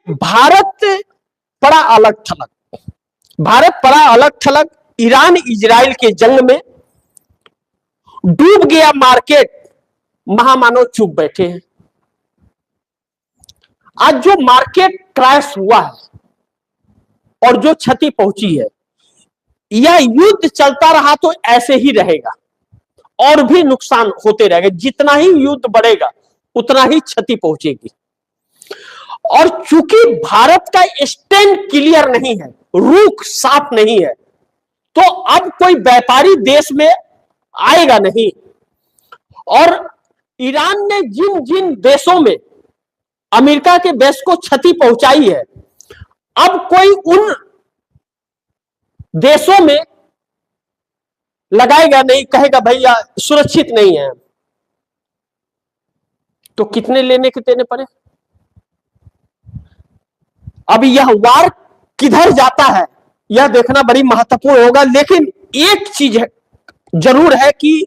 भारत पड़ा अलग थलग। भारत पड़ा अलग थलग। ईरान इजराइल के जंग में डूब गया मार्केट, महामानव चुप बैठे हैं। आज जो मार्केट क्रैश हुआ है और जो क्षति पहुंची है, यह युद्ध चलता रहा तो ऐसे ही रहेगा और भी नुकसान होते रहेगा। जितना ही युद्ध बढ़ेगा उतना ही क्षति पहुंचेगी। और चूंकि भारत का स्टैंड क्लियर नहीं है, रुख साफ नहीं है, तो अब कोई व्यापारी देश में आएगा नहीं। और ईरान ने जिन जिन देशों में अमेरिका के बेस को क्षति पहुंचाई है, अब कोई उन देशों में लगाएगा नहीं, कहेगा भैया सुरक्षित नहीं है। तो कितने लेने के देने पड़े। अब यह वार किधर जाता है यह देखना बड़ी महत्वपूर्ण होगा। लेकिन एक चीज है, जरूर है कि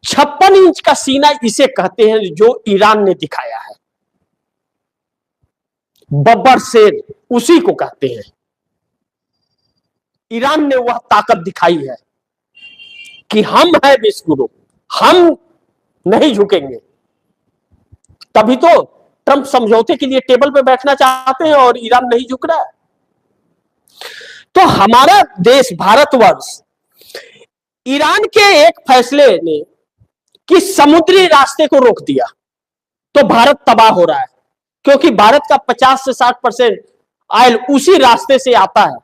56 इंच का सीना इसे कहते हैं जो ईरान ने दिखाया है। बब्बर शेर उसी को कहते हैं। ईरान ने वह ताकत दिखाई है कि हम है विश्वगुरु, हम नहीं झुकेंगे। तभी तो ट्रंप समझौते के लिए टेबल पे बैठना चाहते हैं और ईरान नहीं झुक रहा है। तो हमारा देश भारतवर्ष ईरान के एक फैसले ने कि समुद्री रास्ते को रोक दिया तो भारत तबाह हो रहा है, क्योंकि भारत का 50 से 60% ऑयल उसी रास्ते से आता है।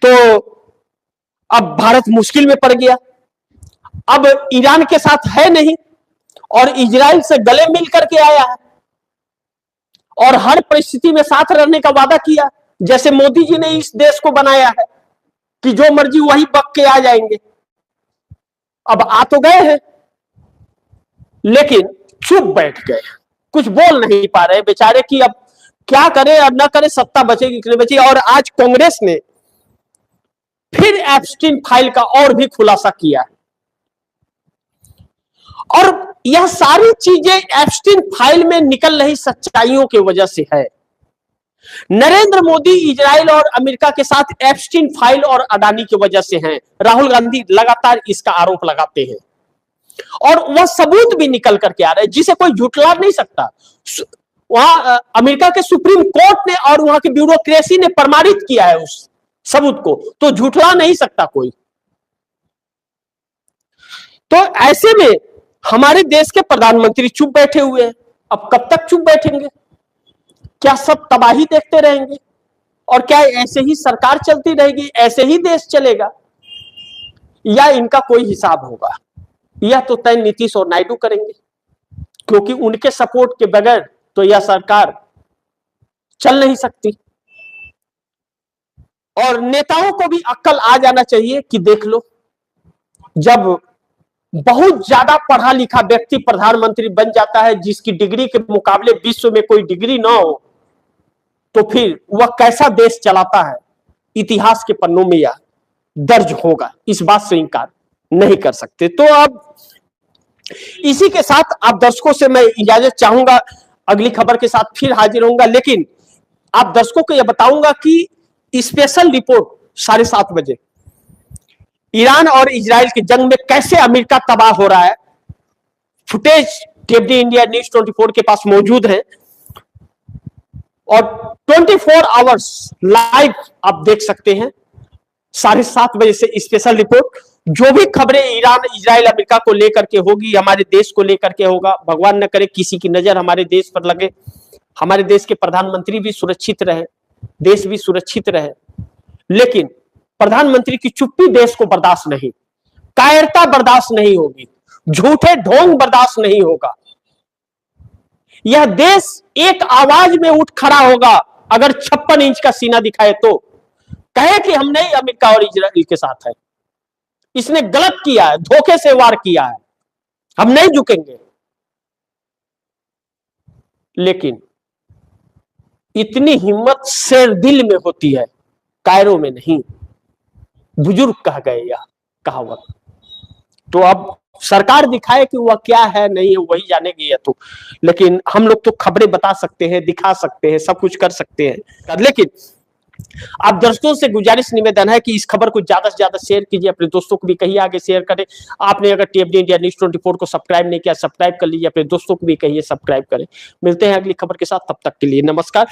तो अब भारत मुश्किल में पड़ गया। अब ईरान के साथ है नहीं और इजराइल से गले मिल करके आया है और हर परिस्थिति में साथ रहने का वादा किया, जैसे मोदी जी ने इस देश को बनाया है कि जो मर्जी वही बक के आ जाएंगे। अब आ तो गए हैं लेकिन चुप बैठ गए, कुछ बोल नहीं पा रहे बेचारे कि अब क्या करे, अब ना करे, सत्ता बचेगी कि नहीं बचेगी। और आज कांग्रेस ने फिर एप्स्टीन फाइल का और भी खुलासा किया है। और यह सारी चीजें एप्स्टीन फाइल में निकल रही सच्चाइयों की वजह से है। नरेंद्र मोदी इजराइल और अमेरिका के साथ एप्स्टीन फाइल और अडानी की वजह से हैं। राहुल गांधी लगातार इसका आरोप लगाते हैं और वह सबूत भी निकल करके आ रहे हैं जिसे कोई झुठला नहीं सकता। वहां अमेरिका के सुप्रीम कोर्ट ने और वहां की ब्यूरोक्रेसी ने प्रमाणित किया है उस सबूत को, तो झुठला नहीं सकता कोई। तो ऐसे में हमारे देश के प्रधानमंत्री चुप बैठे हुए हैं। अब कब तक चुप बैठेंगे? क्या सब तबाही देखते रहेंगे? और क्या ऐसे ही सरकार चलती रहेगी, ऐसे ही देश चलेगा, या इनका कोई हिसाब होगा? यह तो तय नीतीश और नायडू करेंगे, क्योंकि उनके सपोर्ट के बगैर तो यह सरकार चल नहीं सकती। और नेताओं को भी अक्ल आ जाना चाहिए कि देख लो, जब बहुत ज्यादा पढ़ा लिखा व्यक्ति प्रधानमंत्री बन जाता है जिसकी डिग्री के मुकाबले विश्व में कोई डिग्री ना हो, तो फिर वह कैसा देश चलाता है, इतिहास के पन्नों में यह दर्ज होगा। इस बात से इनकार नहीं कर सकते। तो अब इसी के साथ आप दर्शकों से मैं इजाजत चाहूंगा, अगली खबर के साथ फिर हाजिर होऊंगा। लेकिन आप दर्शकों को यह बताऊंगा कि स्पेशल रिपोर्ट 7:30 बजे ईरान और इजराइल की जंग में कैसे अमेरिका तबाह हो रहा है, फुटेज टीएफडी इंडिया न्यूज 24 के पास मौजूद है और 24 आवर्स लाइव आप देख सकते हैं। 7:30 बजे से स्पेशल रिपोर्ट, जो भी खबरें ईरान इजराइल अमेरिका को लेकर के होगी, हमारे देश को लेकर के होगा। भगवान न करे किसी की नजर हमारे देश पर लगे, हमारे देश के प्रधानमंत्री भी सुरक्षित रहे, देश भी सुरक्षित रहे। लेकिन प्रधानमंत्री की चुप्पी देश को बर्दाश्त नहीं, कायरता बर्दाश्त नहीं होगी, झूठे ढोंग बर्दाश्त नहीं होगा। यह देश एक आवाज में उठ खड़ा होगा अगर 56 इंच का सीना दिखाए तो, कहे कि हम नहीं अमेरिका और इजराइल के साथ है, इसने गलत किया है, धोखे से वार किया है, हम नहीं झुकेंगे। लेकिन इतनी हिम्मत शेर दिल में होती है, कायरों में नहीं। बुजुर्ग कह गए यह कहावत। तो अब सरकार दिखाए कि वह क्या है नहीं है, वही जानेगी। या तो लेकिन हम लोग तो खबरें बता सकते हैं, दिखा सकते हैं, सब कुछ कर सकते हैं। लेकिन आप दर्शकों से गुजारिश निवेदन है कि इस खबर को ज्यादा से ज्यादा शेयर कीजिए, अपने दोस्तों को भी कहिए आगे शेयर करें। आपने अगर टीएफडी इंडिया न्यूज़ 24 को सब्सक्राइब नहीं किया, सब्सक्राइब कर लीजिए, अपने दोस्तों को भी कहिए सब्सक्राइब करें। मिलते हैं अगली खबर के साथ, तब तक के लिए नमस्कार।